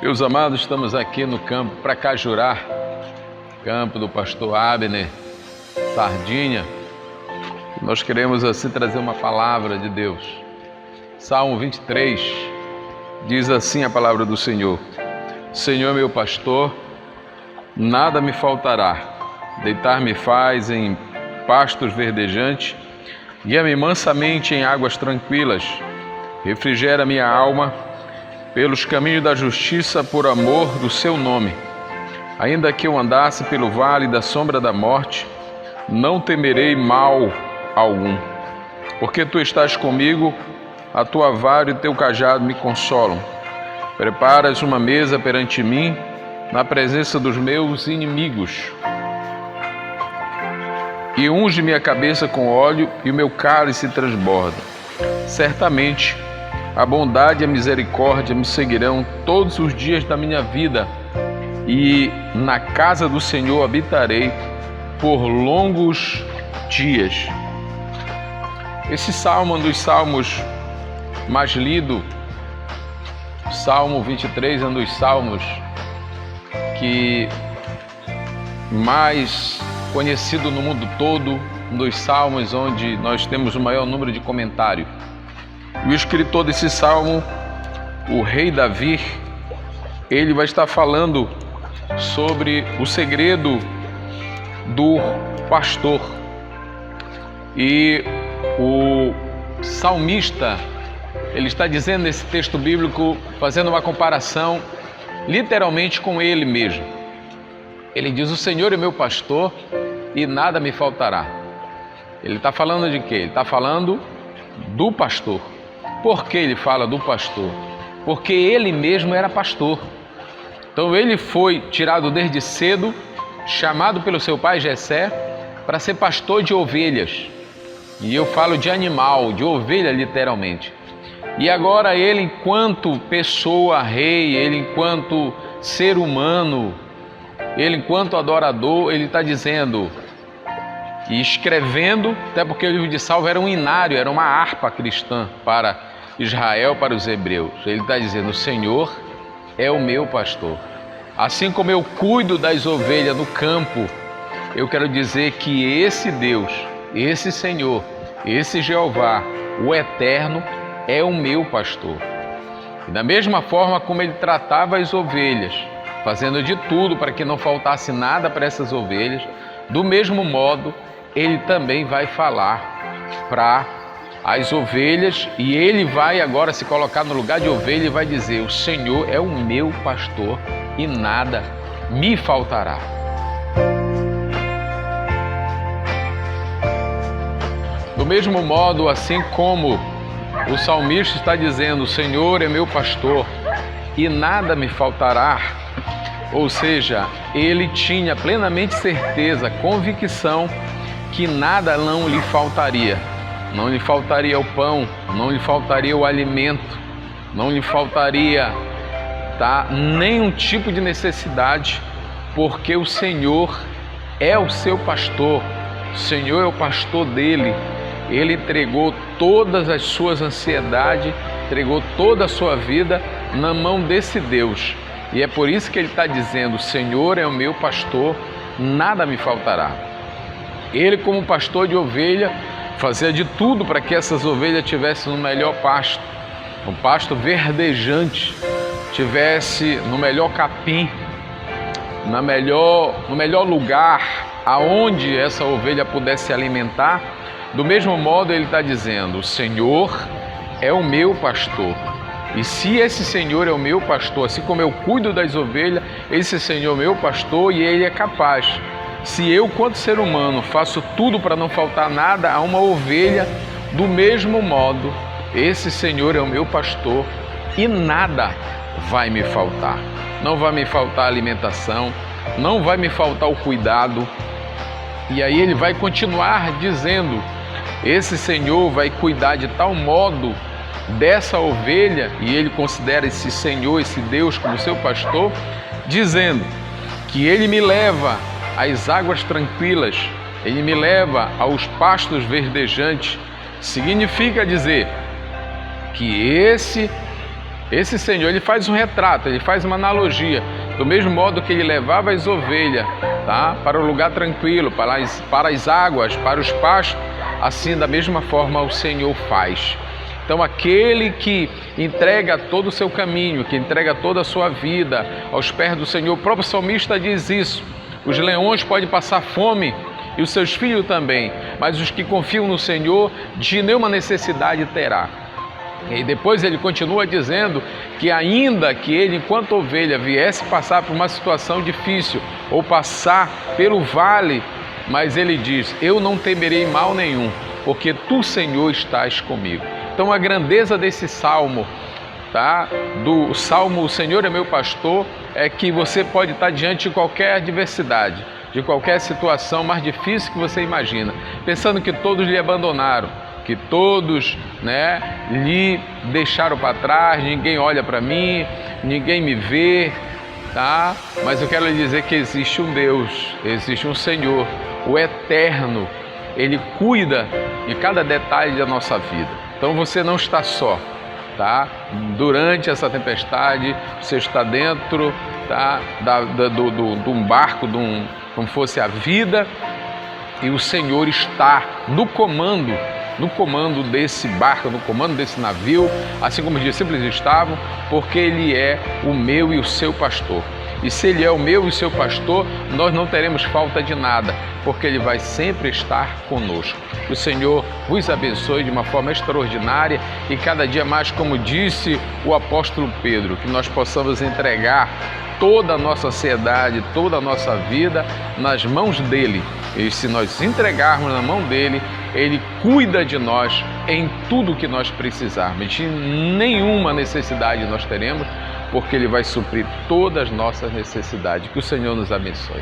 Meus amados, estamos aqui no campo Pracajurá, campo do pastor Abner Sardinha. Nós queremos assim trazer uma palavra de Deus. Salmo 23 diz assim a palavra do Senhor: Senhor meu pastor, nada me faltará. Deitar-me faz em pastos verdejantes, guia-me mansamente em águas tranquilas, refrigera minha alma pelos caminhos da justiça por amor do seu nome. Ainda que eu andasse pelo vale da sombra da morte, não temerei mal algum, porque tu estás comigo, a tua vara e teu cajado me consolam. Preparas uma mesa perante mim, na presença dos meus inimigos, e unge minha cabeça com óleo, e o meu cálice transborda. Certamente a bondade e a misericórdia me seguirão todos os dias da minha vida, e na casa do Senhor habitarei por longos dias. Esse salmo é um dos salmos mais lidos. Salmo 23 é um dos salmos que mais conhecido no mundo todo, um dos salmos onde nós temos o maior número de comentários. O escritor desse salmo, o rei Davi, ele vai estar falando sobre o segredo do pastor. E o salmista, ele está dizendo nesse texto bíblico, fazendo uma comparação literalmente com ele mesmo. Ele diz: o Senhor é meu pastor e nada me faltará. Ele está falando de quê? Ele está falando do pastor. Por que ele fala do pastor? Porque ele mesmo era pastor. Então ele foi tirado desde cedo, chamado pelo seu pai Jessé, para ser pastor de ovelhas. E eu falo de animal, de ovelha literalmente. E agora ele, enquanto pessoa, rei, ele enquanto ser humano, ele enquanto adorador, ele está dizendo e escrevendo, até porque o livro de Salmo era um inário, era uma harpa cristã para Israel, para os hebreus. Ele está dizendo: o Senhor é o meu pastor. Assim como eu cuido das ovelhas no campo, eu quero dizer que esse Deus, esse Senhor, esse Jeová, o Eterno, é o meu pastor. E da mesma forma como ele tratava as ovelhas, fazendo de tudo para que não faltasse nada para essas ovelhas, do mesmo modo, ele também vai falar para as ovelhas, e ele vai agora se colocar no lugar de ovelha e vai dizer: o Senhor é o meu pastor e nada me faltará. Do mesmo modo, assim como o salmista está dizendo: o Senhor é meu pastor e nada me faltará, ou seja, ele tinha plenamente certeza, convicção que nada não lhe faltaria. Não lhe faltaria o pão, não lhe faltaria o alimento, não lhe faltaria nenhum tipo de necessidade, porque o Senhor é o seu pastor, o Senhor é o pastor dele. Ele entregou todas as suas ansiedades, entregou toda a sua vida na mão desse Deus. E é por isso que ele está dizendo: o Senhor é o meu pastor, nada me faltará. Ele, como pastor de ovelha, fazia de tudo para que essas ovelhas tivessem no melhor pasto, um pasto verdejante, tivesse no melhor capim, no melhor lugar aonde essa ovelha pudesse se alimentar. Do mesmo modo, ele está dizendo: o Senhor é o meu pastor. E se esse Senhor é o meu pastor, assim como eu cuido das ovelhas, esse Senhor é o meu pastor, e ele é capaz. Se eu, quanto ser humano, faço tudo para não faltar nada a uma ovelha, do mesmo modo, esse Senhor é o meu pastor e nada vai me faltar. Não vai me faltar a alimentação, não vai me faltar o cuidado. E aí ele vai continuar dizendo: esse Senhor vai cuidar de tal modo dessa ovelha, e ele considera esse Senhor, esse Deus como seu pastor, dizendo que ele me leva às águas tranquilas, ele me leva aos pastos verdejantes. Significa dizer que esse Esse Senhor, ele faz um retrato, ele faz uma analogia. Do mesmo modo que ele levava as ovelhas, tá, para o lugar tranquilo, para as águas, para os pastos, assim da mesma forma o Senhor faz. Então aquele que entrega todo o seu caminho, que entrega toda a sua vida aos pés do Senhor, o próprio salmista diz isso. Os leões podem passar fome e os seus filhos também, mas os que confiam no Senhor de nenhuma necessidade terá. E depois ele continua dizendo que ainda que ele, enquanto ovelha, viesse passar por uma situação difícil ou passar pelo vale, mas ele diz, eu não temerei mal nenhum, porque tu, Senhor, estás comigo. Então a grandeza desse salmo, tá? Do salmo O Senhor é meu pastor, é que você pode estar diante de qualquer adversidade, de qualquer situação mais difícil que você imagina, pensando que todos lhe abandonaram, que todos, lhe deixaram para trás, ninguém olha para mim, ninguém me vê, tá? Mas eu quero lhe dizer que existe um Deus, existe um Senhor, o Eterno, Ele cuida de cada detalhe da nossa vida. Então você não está só, tá? Durante essa tempestade, você está dentro, tá? De um barco, como fosse a vida, e o Senhor está no comando desse barco, no comando desse navio, assim como os discípulos estavam, porque Ele é o meu e o seu pastor. E se Ele é o meu e o seu pastor, nós não teremos falta de nada, porque Ele vai sempre estar conosco. O Senhor vos abençoe de uma forma extraordinária e cada dia mais, como disse o apóstolo Pedro, que nós possamos entregar toda a nossa ansiedade, toda a nossa vida nas mãos dEle. E se nós entregarmos na mão dEle, Ele cuida de nós em tudo que nós precisarmos. De nenhuma necessidade nós teremos, porque Ele vai suprir todas as nossas necessidades. Que o Senhor nos abençoe.